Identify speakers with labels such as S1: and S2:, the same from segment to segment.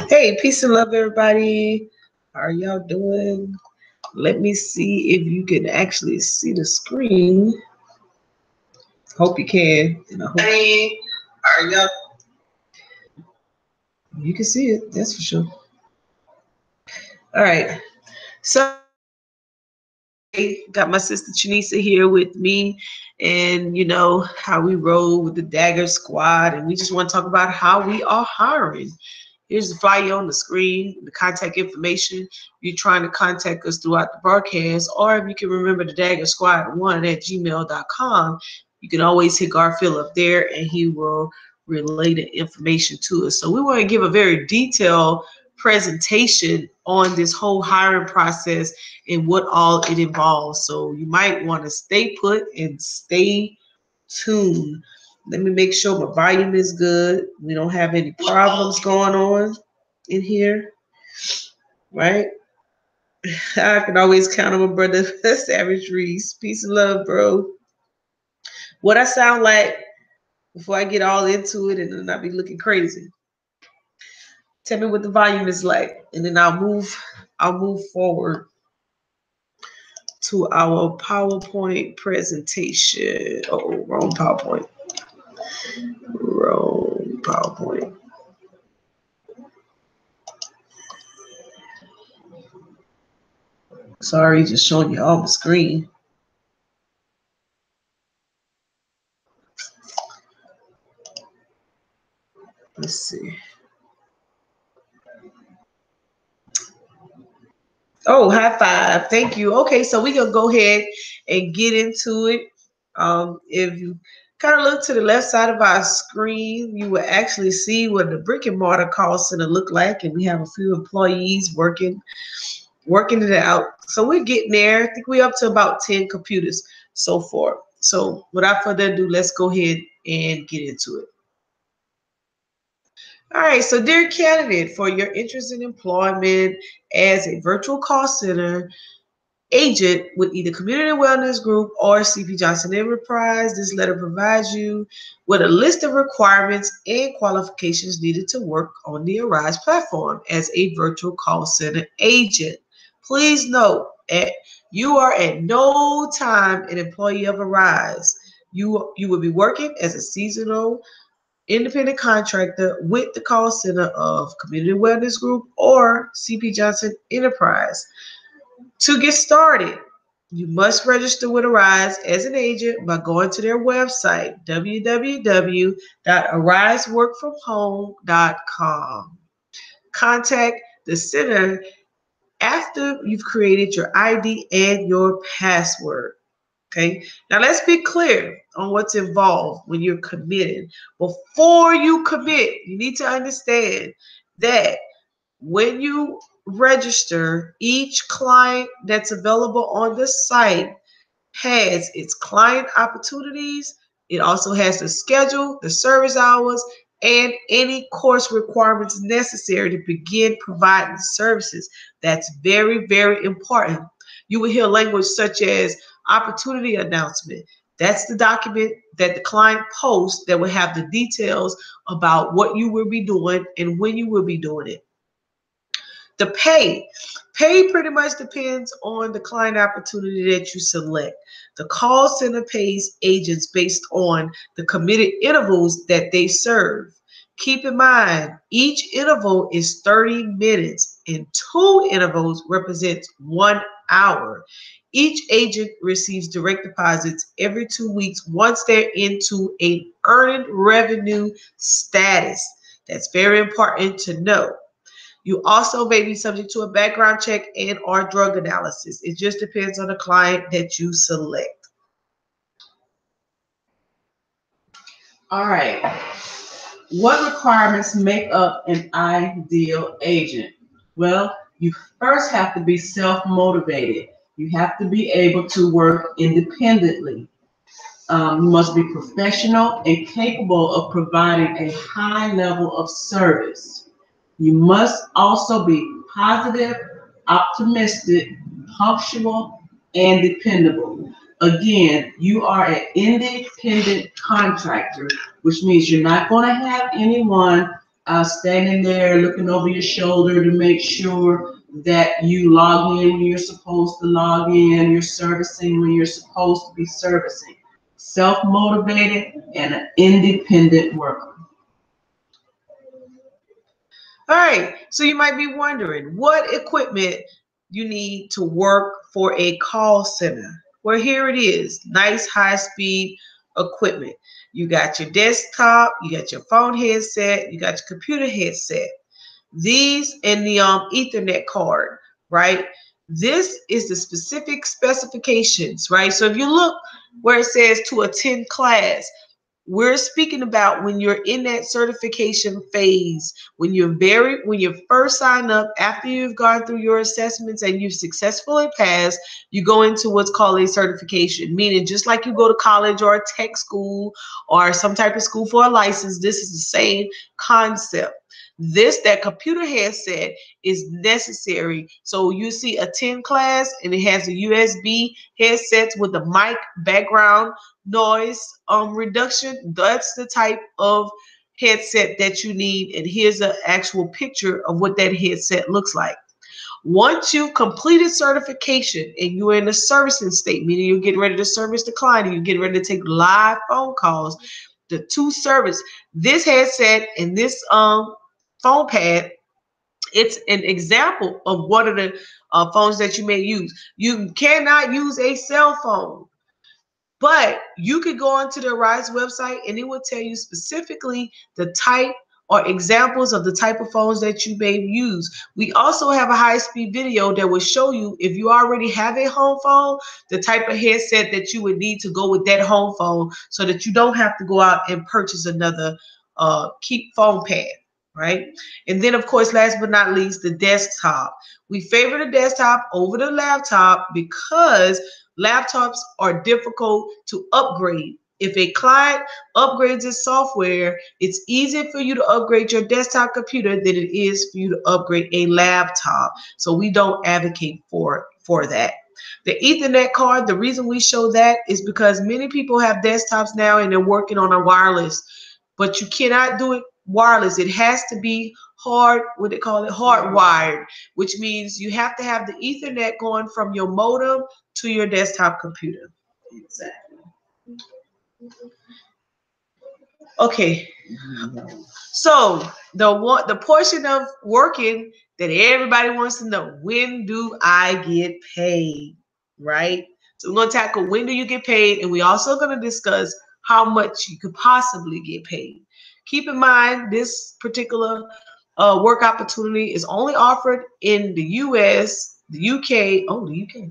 S1: Hey, peace and love, everybody. How are y'all doing? Let me see if you can actually see the screen. Hope you can. And I hope how are y'all? You can see it, that's for sure. All right. So got my sister Chanisa here with me, and you know how we roll with the Dagger Squad, and we just want to talk about how we are hiring. Here's the flyer on the screen, the contact information. If you're trying to contact us throughout the broadcast, or if you can remember the Dagger Squad 1@gmail.com, you can always hit Garfield up there and he will relay the information to us. So we want to give a very detailed presentation on this whole hiring process and what all it involves. So you might want to stay put and stay tuned. Let me make sure my volume is good. We don't have any problems going on in here, right? I can always count on my brother, Savage Reese. Peace and love, bro. What I sound like before I get all into it and then I'll be looking crazy. Tell me what the volume is like, and then I'll move forward to our PowerPoint presentation. Oh, wrong PowerPoint. Wrong PowerPoint. Sorry, just showing you all the screen. Let's see. Oh, high five. Thank you. Okay, so we're going to go ahead and get into it. If you kind of look to the left side of our screen, you will actually see what the brick and mortar call center look like. And we have a few employees working it out. So we're getting there. I think we're up to about 10 computers so far. So without further ado, let's go ahead and get into it. All right, so dear candidate, for your interest in employment as a virtual call center agent with either Community Wellness Group or CP Johnson Enterprise, this letter provides you with a list of requirements and qualifications needed to work on the Arise platform as a virtual call center agent. Please note that you are at no time an employee of Arise. You will be working as a seasonal independent contractor with the call center of Community Wellness Group or CP Johnson Enterprise. To get started, you must register with Arise as an agent by going to their website, www.ariseworkfromhome.com. Contact the center after you've created your ID and your password. Okay, now let's be clear on what's involved when you're committed. Before you commit, you need to understand that when you register, each client that's available on the site has its client opportunities. It also has the schedule, the service hours, and any course requirements necessary to begin providing services. That's very, very important. You will hear language such as opportunity announcement. That's the document that the client posts that will have the details about what you will be doing and when you will be doing it. The pay pretty much depends on the client opportunity that you select. The call center pays agents based on the committed intervals that they serve. Keep in mind, each interval is 30 minutes and 2 intervals represent 1 hour. Each agent receives direct deposits every 2 weeks once they're into an earned revenue status. That's very important to know. You also may be subject to a background check and or drug analysis. It just depends on the client that you select. All right. What requirements make up an ideal agent? Well, you first have to be self-motivated. You have to be able to work independently. You must be professional and capable of providing a high level of service. You must also be positive, optimistic, punctual, and dependable. Again, you are an independent contractor, which means you're not going to have anyone standing there looking over your shoulder to make sure that you log in when you're supposed to log in, you're servicing when you're supposed to be servicing. Self motivated and an independent worker. All right, so you might be wondering what equipment you need to work for a call center. Well, here it is, nice high speed equipment. You got your desktop, you got your phone headset, you got your computer headset. These and the Ethernet card, right? This is the specific specifications, right? So if you look where it says to attend class, we're speaking about when you're in that certification phase, when you first sign up, after you've gone through your assessments and you've successfully passed, you go into what's called a certification, meaning just like you go to college or a tech school or some type of school for a license, this is the same concept. That computer headset is necessary. So you see a 10 class and it has a USB headsets with the mic background noise reduction. That's the type of headset that you need. And here's an actual picture of what that headset looks like. Once you've completed certification and you're in a servicing state, meaning you're getting ready to service the client and you're getting ready to take live phone calls, the two service, this headset and this phone pad, it's an example of one of the phones that you may use. You cannot use a cell phone. But you could go onto the Arise website and it will tell you specifically the type or examples of the type of phones that you may use. We also have a high-speed video that will show you, if you already have a home phone, the type of headset that you would need to go with that home phone so that you don't have to go out and purchase another keep phone pad, right? And then, of course, last but not least, the desktop. We favor the desktop over the laptop because laptops are difficult to upgrade. If a client upgrades its software, it's easier for you to upgrade your desktop computer than it is for you to upgrade a laptop. So we don't advocate for that. The Ethernet card, the reason we show that is because many people have desktops now and they're working on a wireless, but you cannot do it wireless. It has to be what they call it, hardwired, which means you have to have the Ethernet going from your modem to your desktop computer. Exactly. Okay. So the portion of working that everybody wants to know, when do I get paid? Right? So we're going to tackle when do you get paid, and we're also going to discuss how much you could possibly get paid. Keep in mind, this particular work opportunity is only offered in the US, the UK, the UK,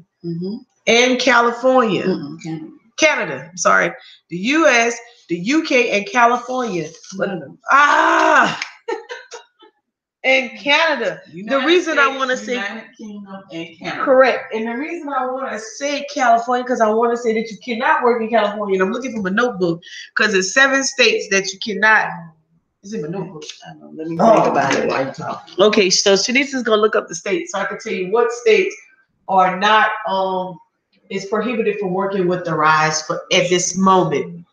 S1: and California. Canada, I'm sorry. The US, the UK, and California. And Canada. The reason I want to say United Kingdom and Canada. Correct. And the reason I want to say California, because I want to say that you cannot work in California. And I'm looking for my notebook because it's 7 states that you cannot. Is it my notebook? I don't know. Let me think about it while you talk. Okay, so Shanice is gonna look up the states so I can tell you what states are not is prohibited from working with the Rise at this moment.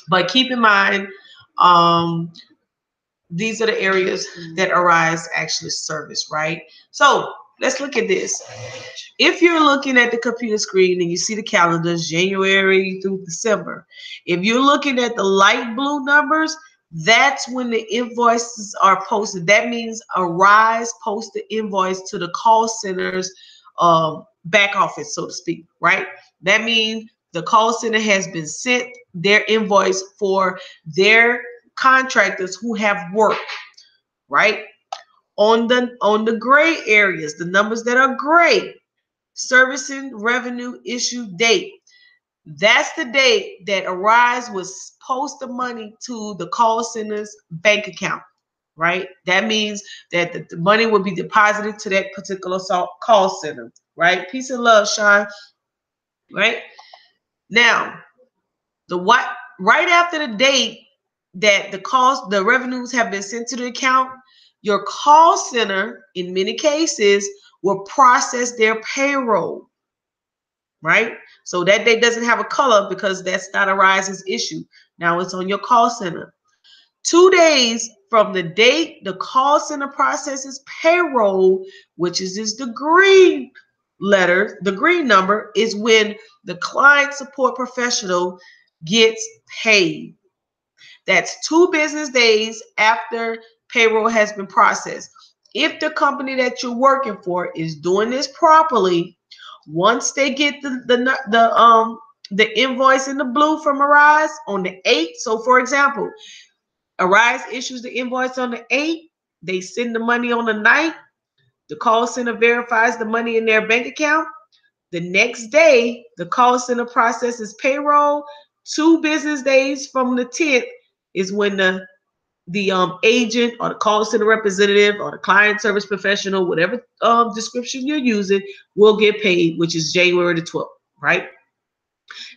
S1: But keep in mind, these are the areas that Arise actually service, right? So let's look at this. If you're looking at the computer screen and you see the calendars, January through December, if you're looking at the light blue numbers, that's when the invoices are posted. That means Arise posts the invoice to the call center's back office, so to speak, right? That means the call center has been sent their invoice for their contractors who have worked, right? On the gray areas, the numbers that are gray, servicing revenue issue date. That's the date that Arise was post the money to the call center's bank account, right? That means that the money will be deposited to that particular call center, right? Peace and love, Sean, right? Now, right after the date that the revenues have been sent to the account, Your call center, in many cases, will process their payroll, right? So that day doesn't have a color because that's not Arise's issue. Now it's on your call center. 2 days from the date the call center processes payroll, which is the green letter, the green number, is when the client support professional gets paid. That's 2 business days after payroll has been processed. If the company that you're working for is doing this properly, once they get the invoice in the blue from Arise on the 8th, so for example, Arise issues the invoice on the 8th, they send the money on the 9th, the call center verifies the money in their bank account. The next day, the call center processes payroll. 2 business days from the 10th is when the agent or the call center representative or the client service professional, whatever description you're using, will get paid, which is January the 12th, right?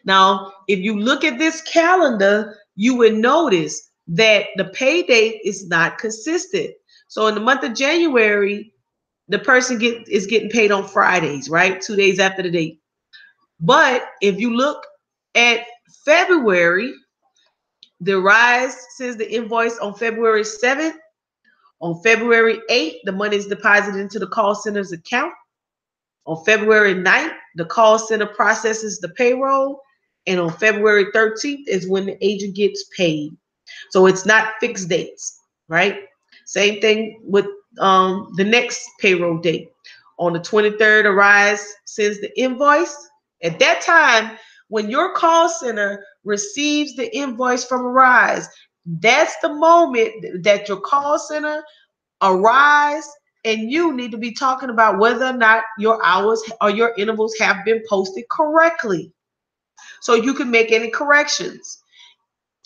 S1: Now, if you look at this calendar, you would notice that the pay date is not consistent. So in the month of January, the person is getting paid on Fridays, right? 2 days after the date. But if you look at February, the Rise sends the invoice on February 7th. On February 8th, the money is deposited into the call center's account. On February 9th, the call center processes the payroll. And on February 13th is when the agent gets paid. So it's not fixed dates, right? Same thing with the next payroll date. On the 23rd, Arise sends the invoice. At that time, when your call center receives the invoice from Arise, that's the moment that your call center, Arise, and you need to be talking about whether or not your hours or your intervals have been posted correctly, so you can make any corrections.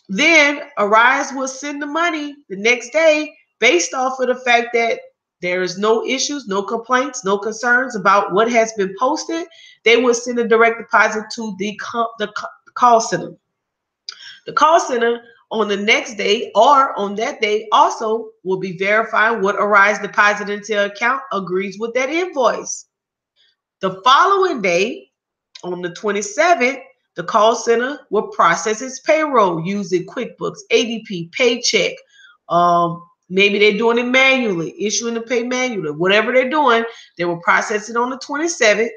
S1: Then Arise will send the money the next day based off of the fact that there is no issues, no complaints, no concerns about what has been posted. They will send a direct deposit to the call center. The call center on the next day or on that day also will be verifying what Arise deposited into your account agrees with that invoice. The following day, on the 27th, the call center will process its payroll using QuickBooks, ADP, Paycheck. Maybe they're doing it manually, issuing the pay manually. Whatever they're doing, they will process it on the 27th.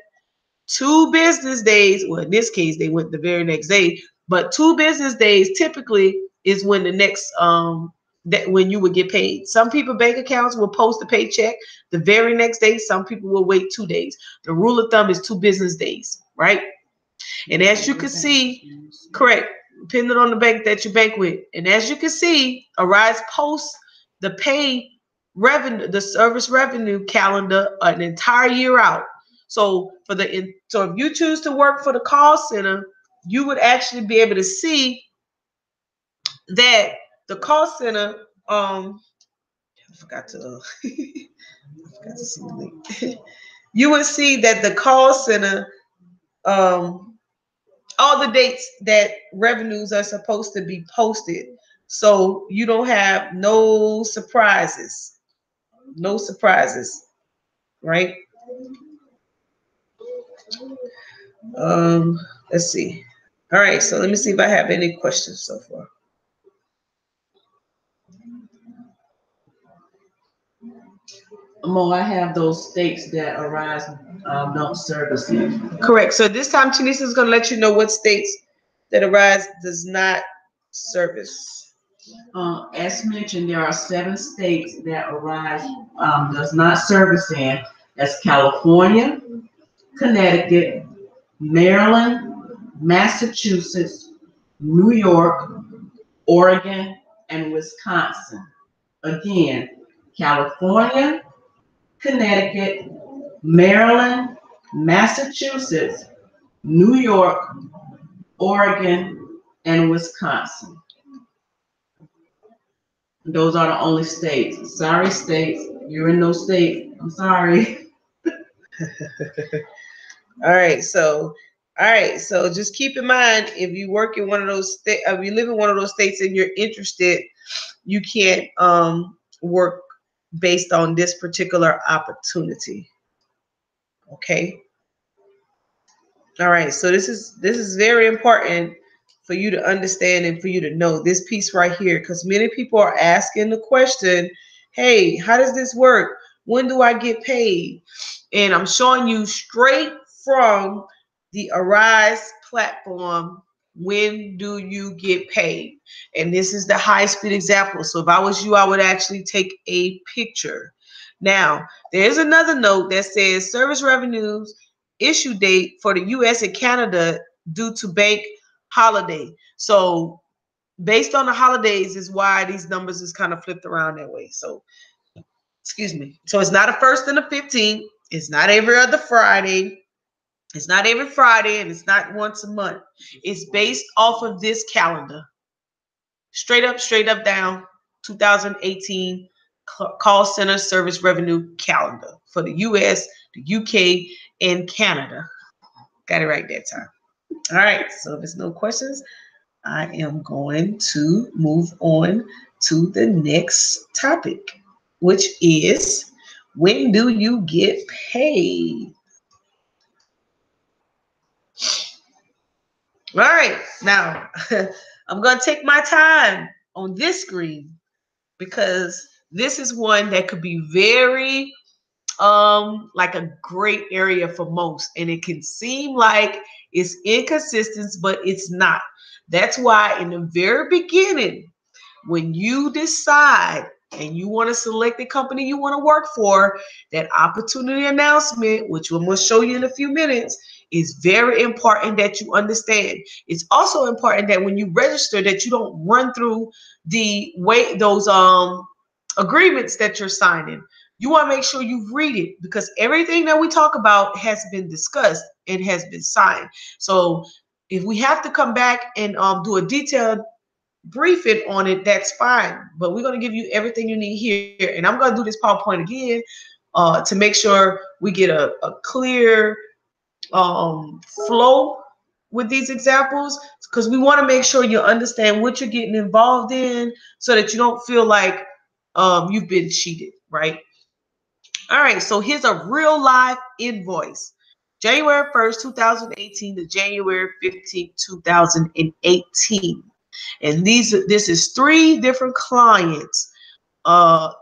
S1: 2 business days, well, in this case, they went the very next day, but 2 business days typically is when the next that when you would get paid. Some people bank accounts will post a paycheck the very next day. Some people will wait 2 days. The rule of thumb is 2 business days, right? And as you can see, correct, depending on the bank that you bank with. And as you can see, Arise posts the pay revenue, the service revenue calendar an entire year out. So so if you choose to work for the call center, you would actually be able to see that the call center, I forgot to see the link. You would see that the call center, all the dates that revenues are supposed to be posted. So you don't have no surprises. No surprises, right? Let's see. All right, so let me see if I have any questions so far.
S2: Mo, I have those states that Arise don't service in.
S1: Correct. So this time, Tanisha is going to let you know what states that Arise does not service.
S2: As mentioned, there are 7 states that Arise does not service in. That's California, Connecticut, Maryland, Massachusetts, New York, Oregon, and Wisconsin. Again, California, Connecticut, Maryland, Massachusetts, New York, Oregon, and Wisconsin. Those are the only states. Sorry, states. You're in those states. I'm sorry.
S1: All right. So just keep in mind, if you work in one of those states, if you live in one of those states and you're interested, you can't work based on this particular opportunity. Okay. All right. So this is very important for you to understand and for you to know this piece right here, because many people are asking the question, hey, how does this work? When do I get paid? And I'm showing you straight from the Arise platform, when do you get paid? And this is the high speed example. So if I was you, I would actually take a picture. Now, there's another note that says service revenues issue date for the US and Canada due to bank holiday. So based on the holidays is why these numbers is kind of flipped around that way. So excuse me. So it's not a first and a 15th. It's not every other Friday. It's not every Friday, and it's not once a month. It's based off of this calendar. Straight up, down, 2018 call center service revenue calendar for the US, the UK, and Canada. Got it right that time. All right, so if there's no questions, I am going to move on to the next topic, which is, when do you get paid? All right, now I'm going to take my time on this screen because this is one that could be very like a great area for most, and it can seem like it's inconsistent, but it's not. That's why in the very beginning, when you decide and you want to select the company you want to work for, that opportunity announcement, which I'm going to show you in a few minutes, is very important that you understand. It's also important that when you register, that you don't run through the way those agreements that you're signing. You want to make sure you read it, because everything that we talk about has been discussed and has been signed. So if we have to come back and do a detailed briefing on it, that's fine. But we're going to give you everything you need here. And I'm going to do this PowerPoint again to make sure we get a clear flow with these examples, because we want to make sure you understand what you're getting involved in so that you don't feel like you've been cheated, right? All right, so here's a real live invoice. January 1st, 2018 to January 15th, 2018. And this is three different clients,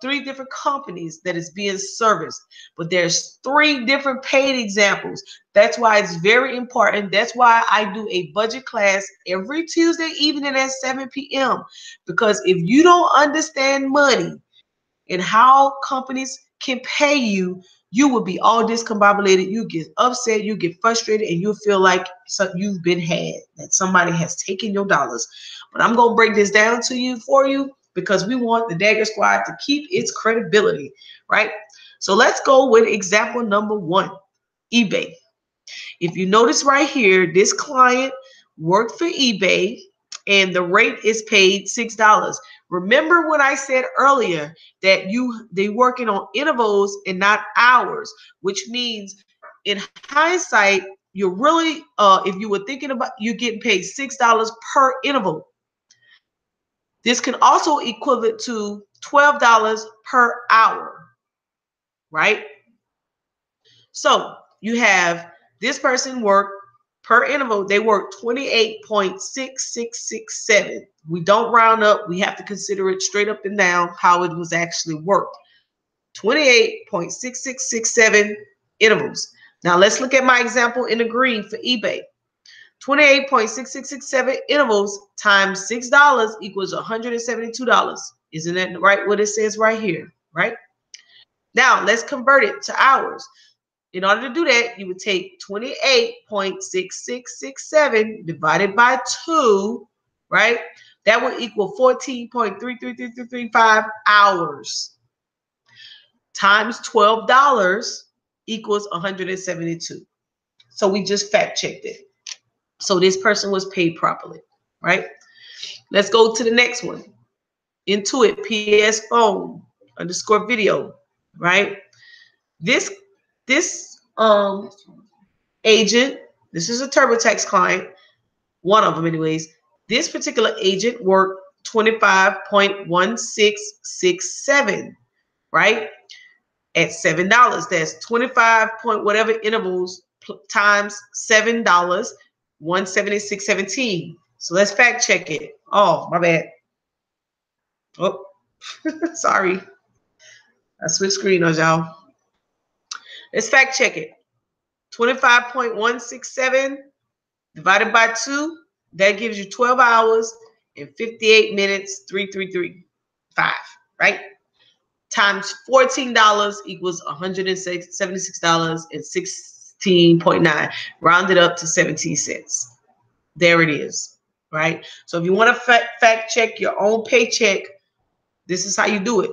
S1: three different companies that is being serviced, but there's three different paid examples. That's why it's very important. That's why I do a budget class every Tuesday evening at 7 p.m. Because if you don't understand money and how companies can pay you, you will be all discombobulated. You get upset, you get frustrated, and you'll feel like you've been had, that somebody has taken your dollars. But I'm going to break this down to you for you, because we want the Dagger Squad to keep its credibility, right? So let's go with example number one, eBay. If you notice right here, this client worked for eBay and the rate is paid $6. Remember when I said earlier that they working on intervals and not hours, which means in hindsight, you're really if you were thinking about, you're getting paid $6 per interval. This can also equivalent to $12 per hour, right? So you have this person work per interval, they work 28.6667. We don't round up. We have to consider it straight up and down how it was actually worked. 28.6667 intervals. Now let's look at my example in the green for eBay. 28.6667 intervals times $6 equals $172. Isn't that right what it says right here, right? Now let's convert it to hours. In order to do that, you would take 28.6667 divided by 2, right? That would equal 14.333335 hours times $12 equals 172. So we just fact checked it. So this person was paid properly, right? Let's go to the next one. Intuit PS phone _ video, right? This agent, this is a TurboTax client, one of them anyways. This particular agent worked 25.1667, right? At $7. That's 25 point whatever intervals times $7, 176.17. So let's fact check it. Oh, my bad. Oh, sorry. I switched screen on y'all. Let's fact check it. 25.167 divided by 2, that gives you 12 hours and 58 minutes, 3,335, right? Times $14 equals $176 and 16.9, rounded up to 17 cents. There it is, right? So if you want to fact check your own paycheck, this is how you do it.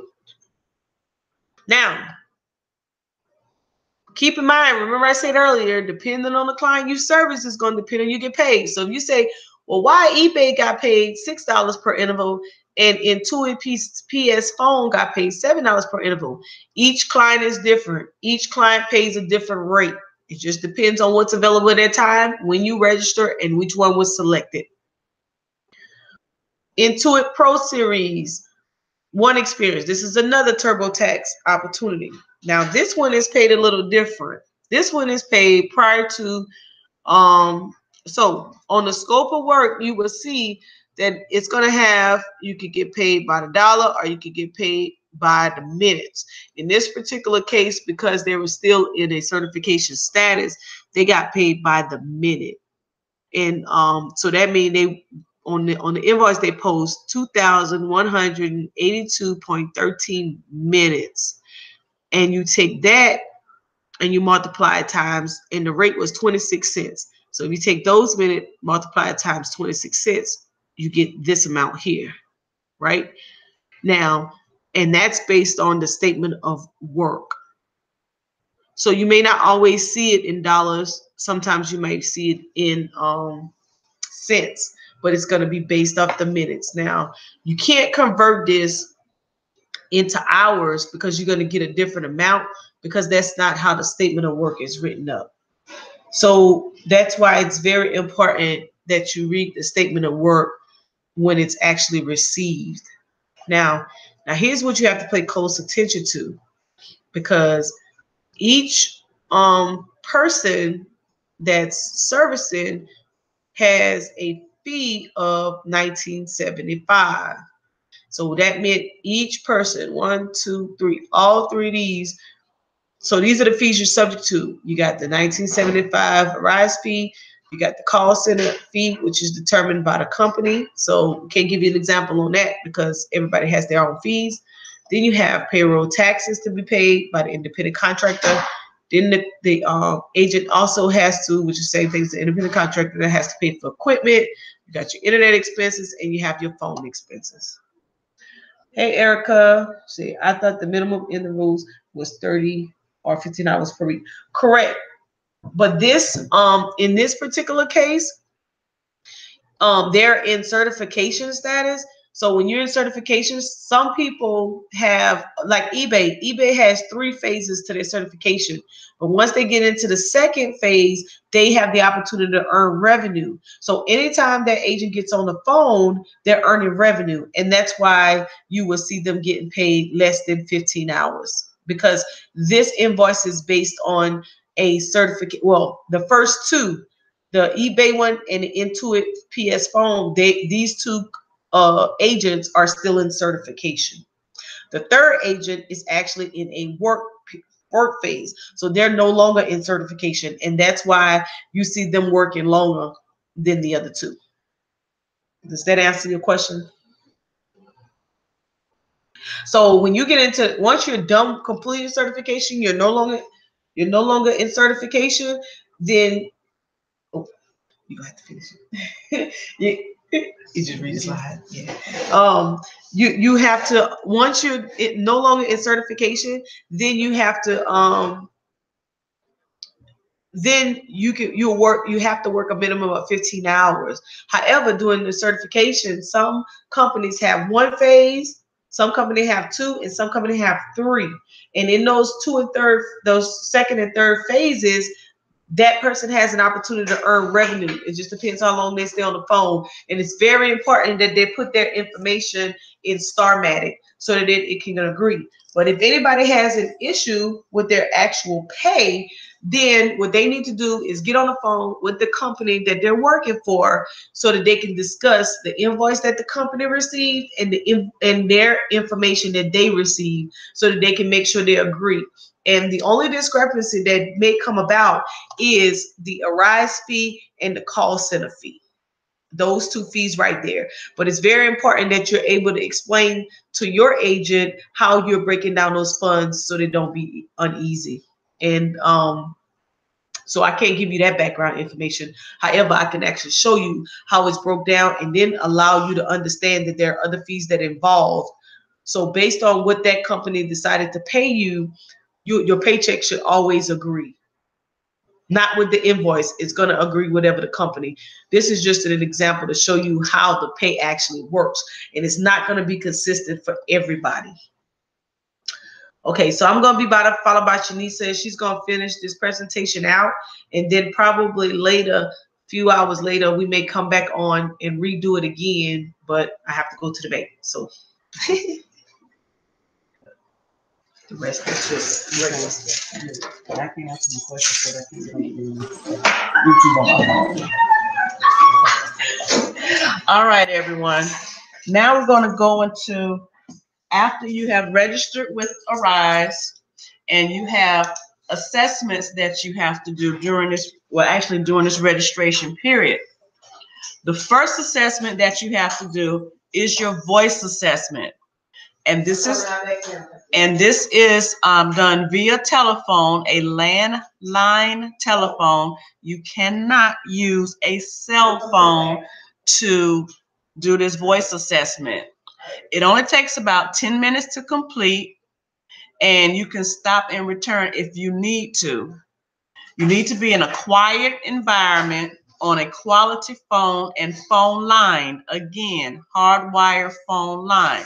S1: Now, keep in mind, remember I said earlier, depending on the client you service is going to depend on you get paid. So if you say, well, why eBay got paid $6 per interval and Intuit PS Phone got paid $7 per interval? Each client is different. Each client pays a different rate. It just depends on what's available at that time, when you register, and which one was selected. Intuit Pro Series, One Experience. This is another TurboTax opportunity. Now, this one is paid a little different. This one is paid prior to, so on the scope of work, you will see that it's going to have, you could get paid by the dollar or you could get paid by the minutes. In this particular case, because they were still in a certification status, they got paid by the minute. And so that means they, on the invoice they post 2,182.13 minutes, and you take that and you multiply it times, and the rate was 26 cents. So if you take those minutes, multiply it times 26 cents, you get this amount here, right? Now, and that's based on the statement of work. So you may not always see it in dollars. Sometimes you might see it in cents, but it's going to be based off the minutes. Now, you can't convert this into hours because you're going to get a different amount, because that's not how the statement of work is written up. So that's why it's very important that you read the statement of work when it's actually received. Now here's what you have to pay close attention to, because each person that's servicing has a fee of $19.75. So that meant each person, 1, 2, 3, all three of these. So these are the fees you're subject to. You got the $19.75 Arise fee. You got the call center fee, which is determined by the company. So can't give you an example on that because everybody has their own fees. Then you have payroll taxes to be paid by the independent contractor. Then the agent also has to, which is the same thing as the independent contractor, that has to pay for equipment. You got your internet expenses and you have your phone expenses. Hey, Erica. See, I thought the minimum in the rules was 30 or 15 hours per week. Correct. But this, in this particular case, they're in certification status. So when you're in certification, some people have, like eBay has 3 phases to their certification. But once they get into the second phase, they have the opportunity to earn revenue. So anytime that agent gets on the phone, they're earning revenue. And that's why you will see them getting paid less than 15 hours, because this invoice is based on a certificate. Well, the first two, the eBay one and the Intuit PS Phone, these two agents are still in certification. The third agent is actually in a work phase, so they're no longer in certification, and that's why you see them working longer than the other two. Does that answer your question? So when you get into, once you're done completing certification, you're no longer in certification. Then you gonna have to finish it. you just read the slide. Yeah. You have to, once you're no longer in certification, then you have to then you have to work a minimum of 15 hours. However, during the certification, some companies have 1 phase, some companies have 2, and some companies have 3. And in those 2 and 3rd, those second and third phases, that person has an opportunity to earn revenue. It just depends how long they stay on the phone. And it's very important that they put their information in Starmatic so that it can agree. But if anybody has an issue with their actual pay, then what they need to do is get on the phone with the company that they're working for so that they can discuss the invoice that the company received and their information that they received so that they can make sure they agree. And the only discrepancy that may come about is the Arise fee and the call center fee. Those two fees right there. But it's very important that you're able to explain to your agent how you're breaking down those funds so they don't be uneasy. And so I can't give you that background information. However, I can actually show you how it's broke down and then allow you to understand that there are other fees that are involved. So based on what that company decided to pay you, your paycheck should always agree. Not with the invoice, it's going to agree whatever the company. This is just an example to show you how the pay actually works. And it's not going to be consistent for everybody. Okay, so I'm going to be followed by Shanisa. She's going to finish this presentation out. And then probably later, a few hours later, we may come back on and redo it again. But I have to go to the bank. So the rest is just regular stuff.
S2: I can't ask you a question, so I can't YouTube on my phone.
S1: All right, everyone. Now we're going to go into after you have registered with Arise and you have assessments that you have to do during this, well, actually during this registration period. The first assessment that you have to do is your voice assessment. And this is done via telephone, a landline telephone. You cannot use a cell phone to do this voice assessment. It only takes about 10 minutes to complete, and you can stop and return if you need to. You need to be in a quiet environment on a quality phone and phone line. Again, hardwired phone line.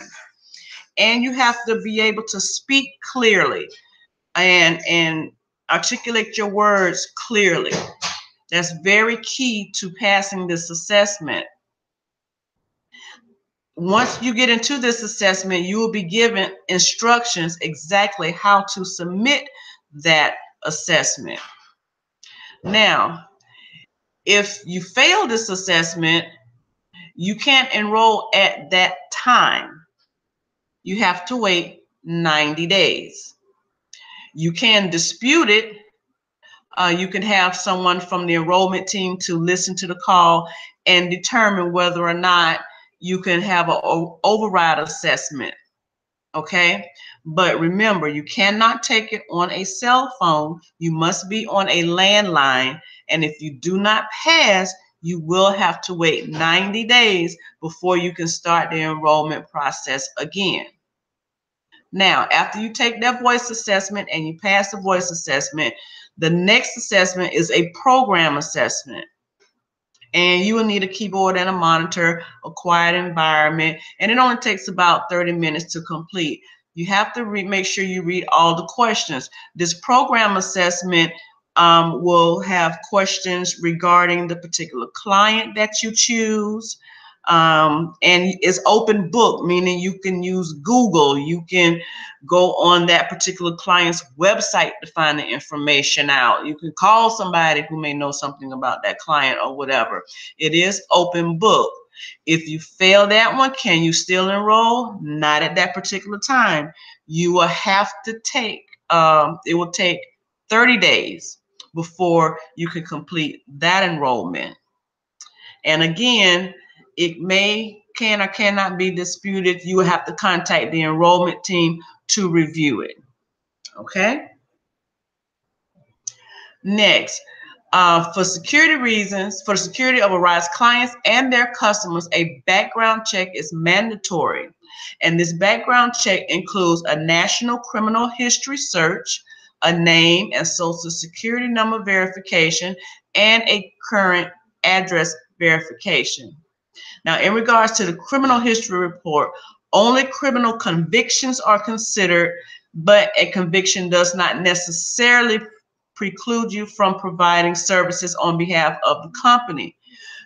S1: And you have to be able to speak clearly and articulate your words clearly. That's very key to passing this assessment. Once you get into this assessment, you will be given instructions exactly how to submit that assessment. Now, if you fail this assessment, you can't enroll at that time. You have to wait 90 days. You can dispute it. You can have someone from the enrollment team to listen to the call and determine whether or not you can have an override assessment. Okay, but remember, you cannot take it on a cell phone. You must be on a landline, and if you do not pass, you will have to wait 90 days before you can start the enrollment process again. Now, after you take that voice assessment and you pass the voice assessment, the next assessment is a program assessment. And you will need a keyboard and a monitor, a quiet environment, and it only takes about 30 minutes to complete. You have to make sure you read all the questions. This program assessment will have questions regarding the particular client that you choose. And it's open book, meaning you can use Google. You can go on that particular client's website to find the information out. You can call somebody who may know something about that client or whatever. It is open book. If you fail that one, can you still enroll? Not at that particular time. You will have to take, it will take 30 days before you can complete that enrollment. And again, it can or cannot be disputed. You will have to contact the enrollment team to review it. Okay? Next, for security reasons, for the security of Arise clients and their customers, a background check is mandatory. And this background check includes a national criminal history search, a name and social security number verification, and a current address verification. Now, in regards to the criminal history report, only criminal convictions are considered, but a conviction does not necessarily
S2: preclude you from providing services on behalf of the company.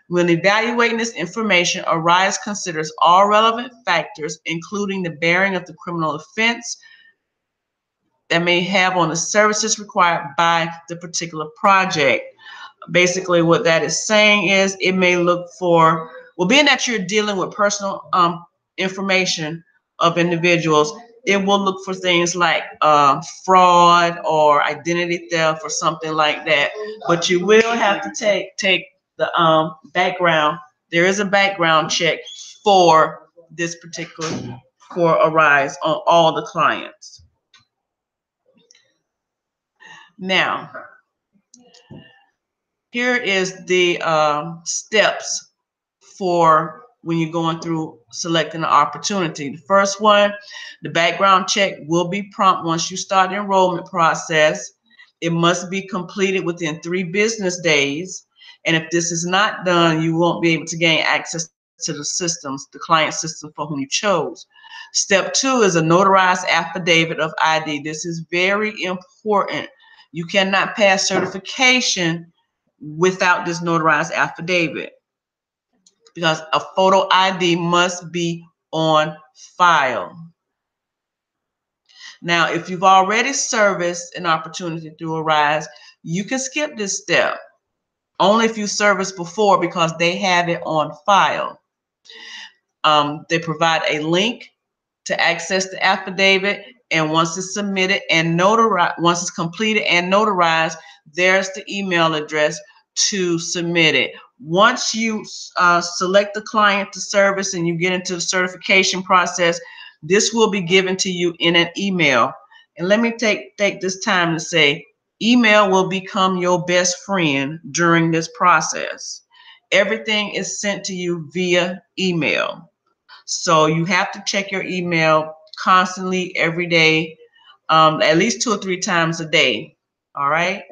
S2: When evaluating this information, Arise considers all relevant factors, including the bearing of the criminal offense that may have on the services required by the particular project. Basically, what that is saying is it may look for, well, being that you're dealing with personal information of individuals, it will look for things like fraud or identity theft or something like that. But you will have to take the background. There is a background check for this particular, for Arise on all the clients. Now, here is the steps for when you're going through selecting an opportunity. The first one, the background check will be prompt once you start the enrollment process. It must be completed within 3 business days. And if this is not done, you won't be able to gain access to the systems, the client system for whom you chose. Step 2 is a notarized affidavit of ID. This is very important. You cannot pass certification without this notarized affidavit, because a photo ID must be on file. Now, if you've already serviced an opportunity through Arise, you can skip this step. Only if you serviced before, because they have it on file. They provide a link to access the affidavit, and once it's submitted and notarized, once it's completed and notarized, there's the email address to submit it. Once you select the client to service and you get into the certification process, this will be given to you in an email. And let me take this time to say, email will become your best friend during this process. Everything is sent to you via email. So you have to check your email constantly every day, at least 2 or 3 times a day. All right.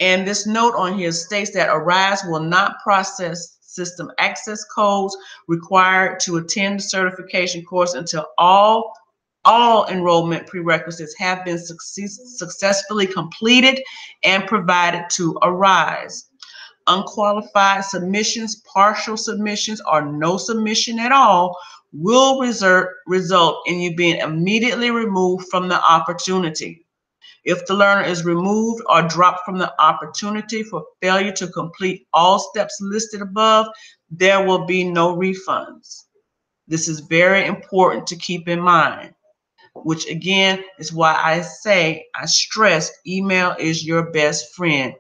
S2: And this note on here states that Arise will not process system access codes required to attend the certification course until all enrollment prerequisites have been successfully completed and provided to Arise. Unqualified submissions, partial submissions, or no submission at all will result in you being immediately removed from the opportunity. If the learner is removed or dropped from the opportunity for failure to complete all steps listed above, there will be no refunds. This is very important to keep in mind, which again is why I stress email is your best friend.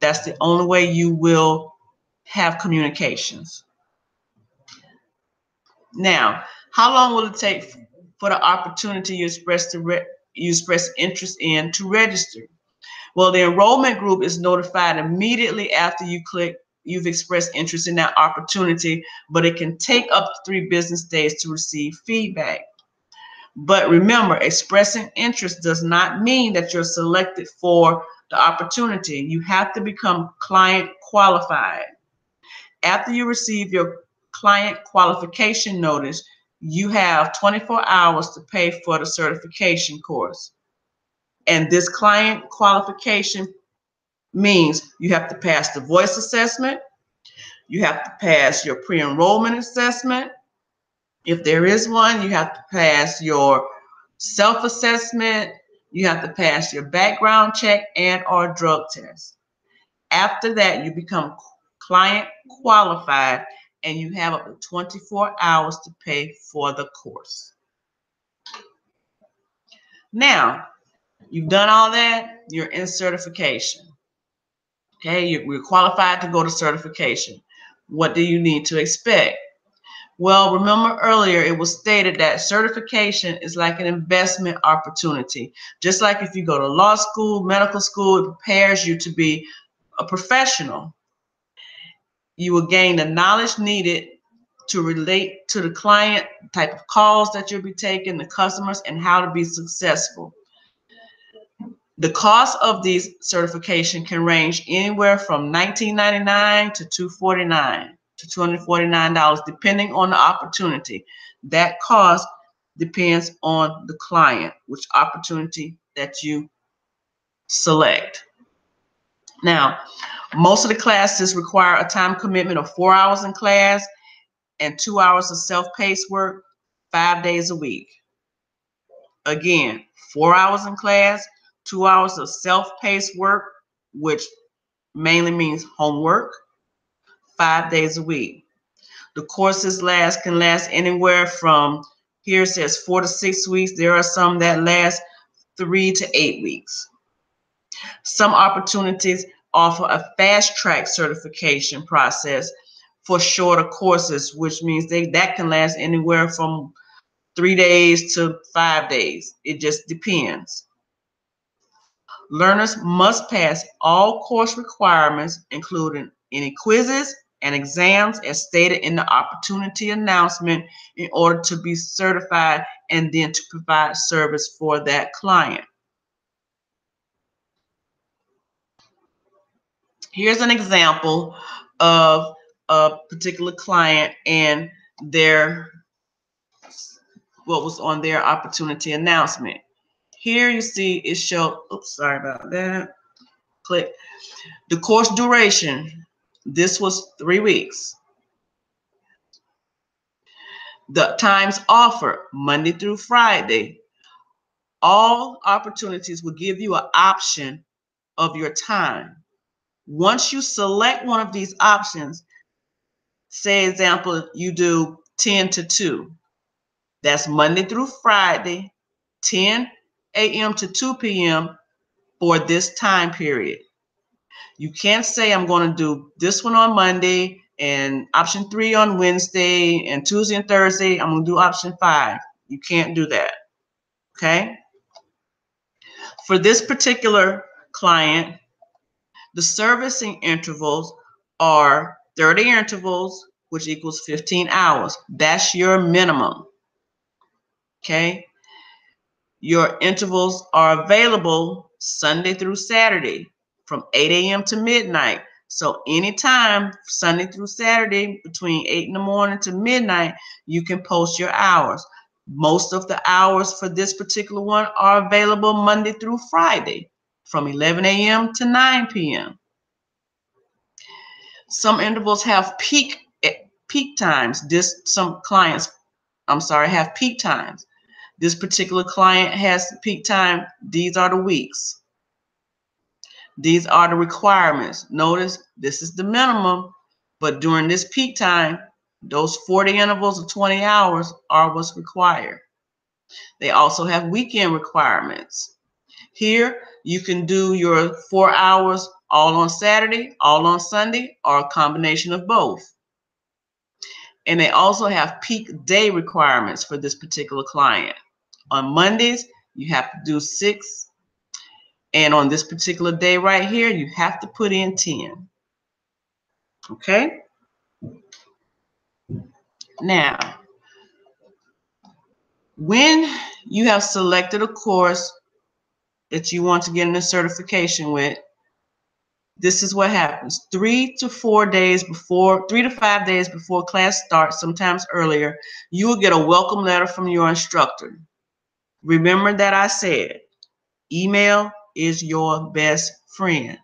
S2: That's the only way you will have communications. Now, how long will it take for the opportunity you express interest in to register? Well, the enrollment group is notified immediately after you've expressed interest in that opportunity, but it can take up to 3 business days to receive feedback. But remember, expressing interest does not mean that you're selected for the opportunity. You have to become client qualified. After you receive your client qualification notice, you have 24 hours to pay for the certification course. And this client qualification means you have to pass the voice assessment, you have to pass your pre-enrollment assessment. If there is one, you have to pass your self-assessment, you have to pass your background check and or drug test. After that, you become client qualified and you have up to 24 hours to pay for the course. Now, you've done all that, you're in certification. Okay, you're qualified to go to certification. What do you need to expect? Well, remember earlier it was stated that certification is like an investment opportunity. Just like if you go to law school, medical school, it prepares you to be a professional. You will gain the knowledge needed to relate to the client, type of calls that you'll be taking, the customers, and how to be successful. The cost of these certification can range anywhere from $19.99 to $249, depending on the opportunity. That cost depends on the client, which opportunity that you select. Now, most of the classes require a time commitment of 4 hours in class and 2 hours of self-paced work 5 days a week. Again, 4 hours in class, 2 hours of self-paced work, which mainly means homework, 5 days a week. The courses can last anywhere from, here it says 4 to 6 weeks. There are some that last 3 to 8 weeks. Some opportunities offer a fast track certification process for shorter courses, which means that can last anywhere from 3 days to 5 days. It just depends. Learners must pass all course requirements, including any quizzes and exams as stated in the opportunity announcement, in order to be certified and then to provide service for that client. Here's an example of a particular client and what was on their opportunity announcement. Here you see it show, oops, sorry about that. Click. The course duration, this was 3 weeks. The times offered, Monday through Friday. All opportunities will give you an option of your time. Once you select one of these options, say example, you do 10 to 2. That's Monday through Friday, 10 a.m. to 2 p.m. for this time period. You can't say I'm going to do this one on Monday and option 3 on Wednesday and Tuesday and Thursday I'm going to do option 5. You can't do that. Okay? For this particular client, the servicing intervals are 30 intervals, which equals 15 hours. That's your minimum. Okay? Your intervals are available Sunday through Saturday from 8 a.m. to midnight. So anytime, Sunday through Saturday, between 8 in the morning to midnight, you can post your hours. Most of the hours for this particular one are available Monday through Friday from 11 a.m. to 9 p.m. Some intervals have peak times. Some clients, have peak times. This particular client has peak time. These are the weeks. These are the requirements. Notice this is the minimum, but during this peak time, those 40 intervals of 20 hours are what's required. They also have weekend requirements. Here, you can do your 4 hours all on Saturday, all on Sunday, or a combination of both. And they also have peak day requirements for this particular client. On Mondays, you have to do 6. And on this particular day right here, you have to put in 10. Okay? Now, when you have selected a course that you want to get in a certification with, this is what happens. 3 to 5 days before class starts, sometimes earlier, you will get a welcome letter from your instructor. Remember that I said, email is your best friend.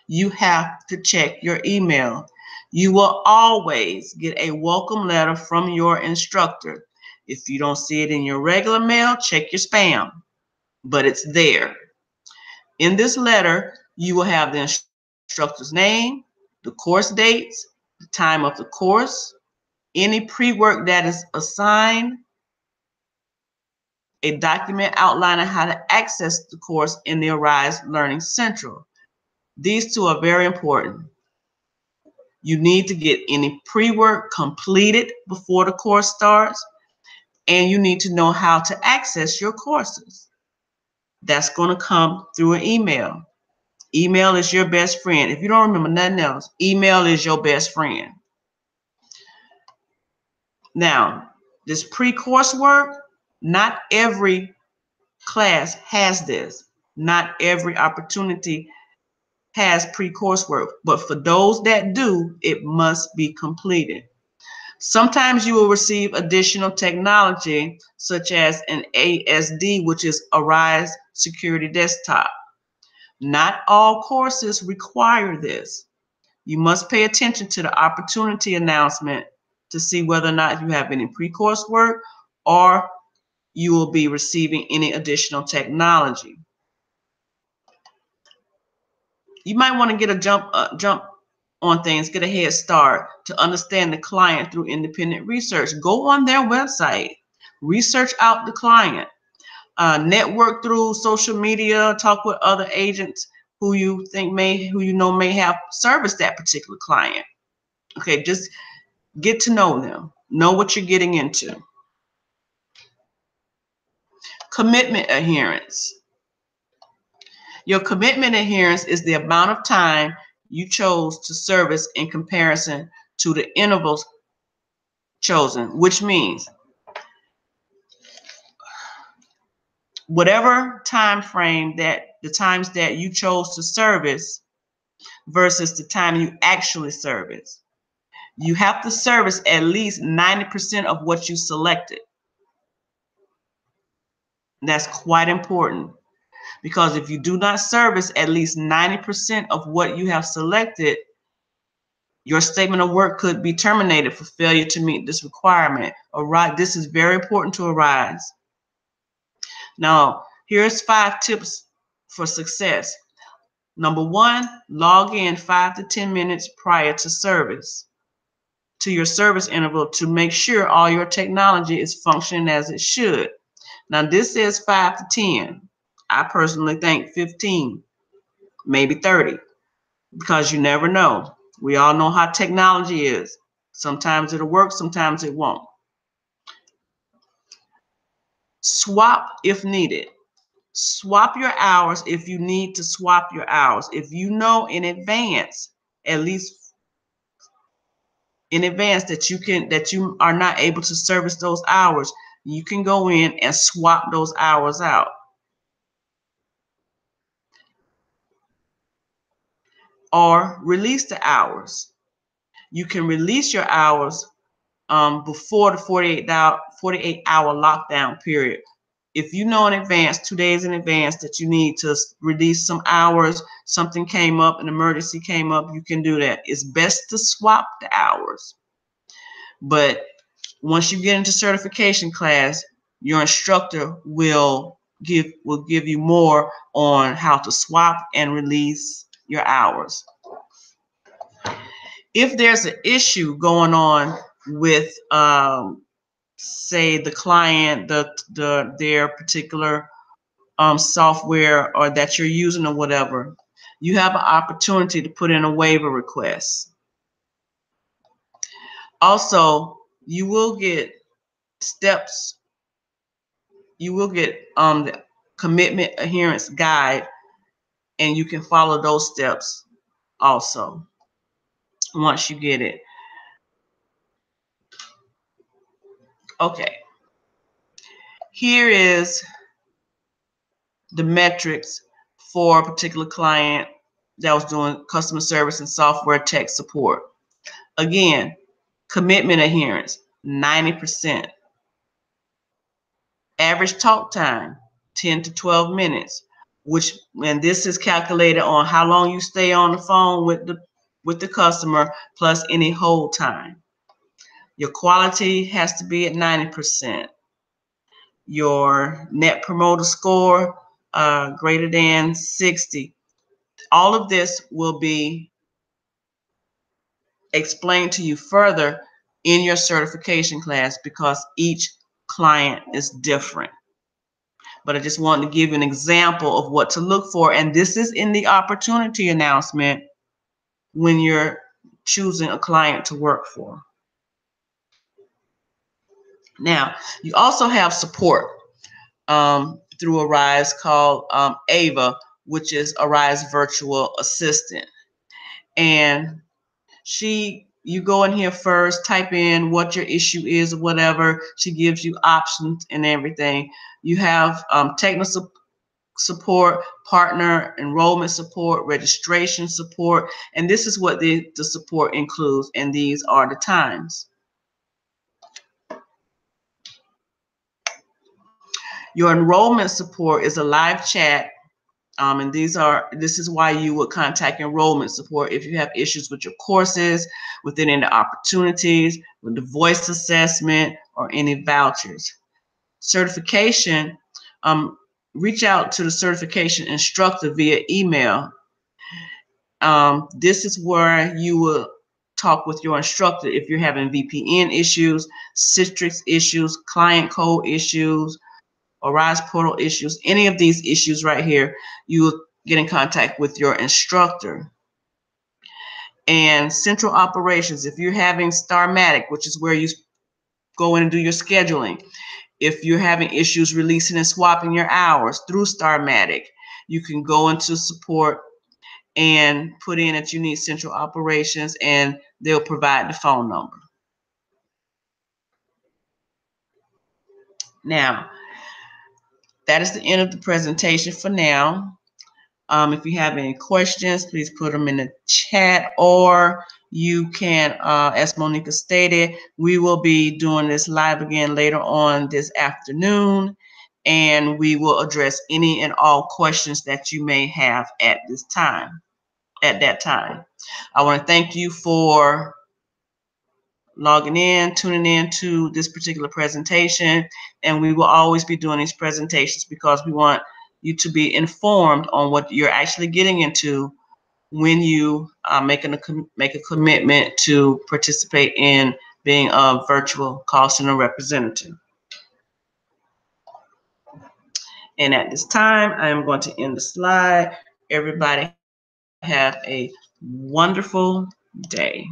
S2: You have to check your email. You will always get a welcome letter from your instructor. If you don't see it in your regular mail, check your spam, but it's there. In this letter, you will have the instructor's name, the course dates, the time of the course, any pre-work that is assigned, a document outlining how to access the course in the Arise Learning Central. These two are very important. You need to get any pre-work completed before the course starts, and you need to know how to access your courses. That's going to come through an email. Email is your best friend. If you don't remember nothing else, email is your best friend. Now, this pre-course work, not every class has this. Not every opportunity has pre-coursework, but for those that do, it must be completed. Sometimes you will receive additional technology, such as an ASD, which is Arise Security Desktop. Not all courses require this. You must pay attention to the opportunity announcement to see whether or not you have any pre-course work or you will be receiving any additional technology. You might want to get a jump on things, get a head start to understand the client through independent research. Go on their website, research out the client, network through social media, talk with other agents who you know may have serviced that particular client. Okay, just get to know them, know what you're getting into. Commitment adherence. Your commitment adherence is the amount of time you chose to service in comparison to the intervals chosen, which means whatever time frame that the times that you chose to service versus the time you actually service. You have to service at least 90% of what you selected. That's quite important because if you do not service at least 90% of what you have selected, your statement of work could be terminated for failure to meet this requirement. This is very important to Arise. Now, here's 5 tips for success. Number 1, log in 5 to 10 minutes prior to your service interval to make sure all your technology is functioning as it should. Now, this says 5 to 10. I personally think 15, maybe 30, because you never know. We all know how technology is. Sometimes it'll work, sometimes it won't. Swap if needed. Swap your hours if you need to swap your hours. If you know in advance, at least in advance, that you are not able to service those hours, you can go in and swap those hours out. Or release the hours. You can release your hours before the 48-hour lockdown period. If you know in advance, 2 days in advance, that you need to release some hours, something came up, an emergency came up, you can do that. It's best to swap the hours. But once you get into certification class, your instructor will give you more on how to swap and release your hours. If there's an issue going on with say the client, their particular software or that you're using or whatever, you have an opportunity to put in a waiver request. Also, you will get steps. You will get the commitment adherence guide, and you can follow those steps also once you get it. Okay, here is the metrics for a particular client that was doing customer service and software tech support. Again, commitment adherence, 90%. Average talk time, 10 to 12 minutes, and this is calculated on how long you stay on the phone with the customer plus any hold time. Your quality has to be at 90%. Your net promoter score greater than 60. All of this will be explained to you further in your certification class because each client is different. But I just wanted to give you an example of what to look for, and this is in the opportunity announcement when you're choosing a client to work for. Now, you also have support through Arise called AVA, which is Arise Virtual Assistant. And you go in here first, type in what your issue is or whatever. She gives you options and everything. You have technical support, partner enrollment support, registration support, and this is what the support includes, and these are the times. Your enrollment support is a live chat And this is why you would contact enrollment support if you have issues with your courses, with any opportunities, with the voice assessment, or any vouchers. Certification, reach out to the certification instructor via email. This is where you will talk with your instructor if you're having VPN issues, Citrix issues, client code issues, or Rise Portal issues, any of these issues right here, you will get in contact with your instructor. And central operations, if you're having Starmatic, which is where you go in and do your scheduling, if you're having issues releasing and swapping your hours through Starmatic, you can go into support and put in that you need central operations, and they'll provide the phone number. Now, that is the end of the presentation for now. If you have any questions, please put them in the chat, or you can, as Monica stated, we will be doing this live again later on this afternoon, and we will address any and all questions that you may have at that time. I want to thank you for logging in, tuning in to this particular presentation, and we will always be doing these presentations because we want you to be informed on what you're actually getting into when you make a commitment to participate in being a virtual call center representative. And at this time, I am going to end the slide. Everybody have a wonderful day.